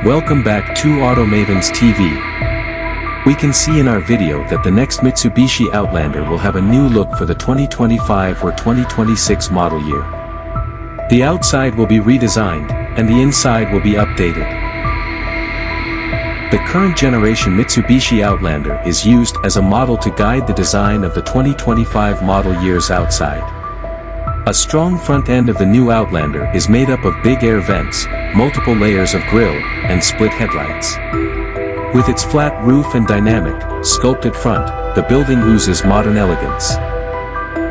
Welcome back to Automavens TV. We can see in our video that the next Mitsubishi Outlander will have a new look for the 2025 or 2026 model year. The outside will be redesigned, and the inside will be updated. The current generation Mitsubishi Outlander is used as a model to guide the design of the 2025 model year's outside. A strong front end of the new Outlander is made up of big air vents, multiple layers of grille, and split headlights. With its flat roof and dynamic, sculpted front, the building oozes modern elegance.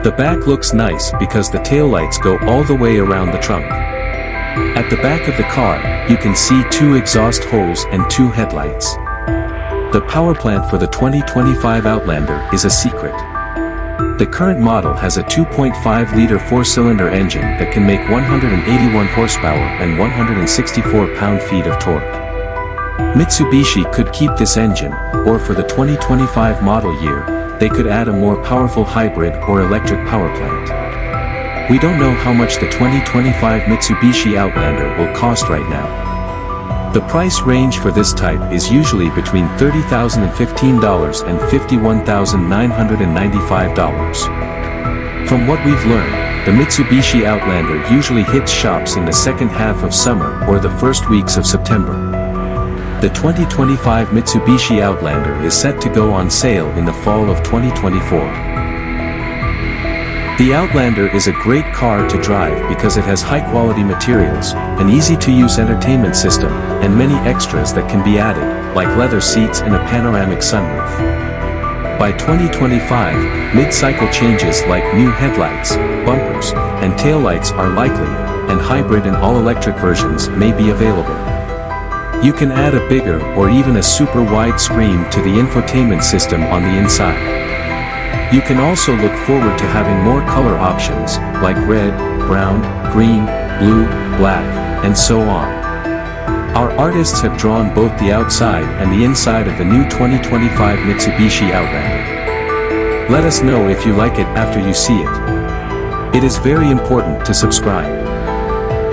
The back looks nice because the taillights go all the way around the trunk. At the back of the car, you can see 2 exhaust holes and 2 headlights. The powerplant for the 2025 Outlander is a secret. The current model has a 2.5-liter 4-cylinder engine that can make 181 horsepower and 164 pound-feet of torque. Mitsubishi could keep this engine, or for the 2025 model year, they could add a more powerful hybrid or electric power plant. We don't know how much the 2025 Mitsubishi Outlander will cost right now. The price range for this type is usually between $30,015 and $51,995. From what we've learned, the Mitsubishi Outlander usually hits shops in the second half of summer or the first weeks of September. The 2025 Mitsubishi Outlander is set to go on sale in the fall of 2024. The Outlander is a great car to drive because it has high-quality materials, an easy-to-use entertainment system, and many extras that can be added, like leather seats and a panoramic sunroof. By 2025, mid-cycle changes like new headlights, bumpers, and taillights are likely, and hybrid and all-electric versions may be available. You can add a bigger or even a super-wide screen to the infotainment system on the inside. You can also look forward to having more color options, like red, brown, green, blue, black, and so on. Our artists have drawn both the outside and the inside of the new 2025 Mitsubishi Outlander. Let us know if you like it after you see it. It is very important to subscribe.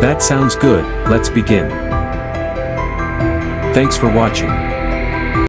That sounds good, let's begin. Thanks for watching.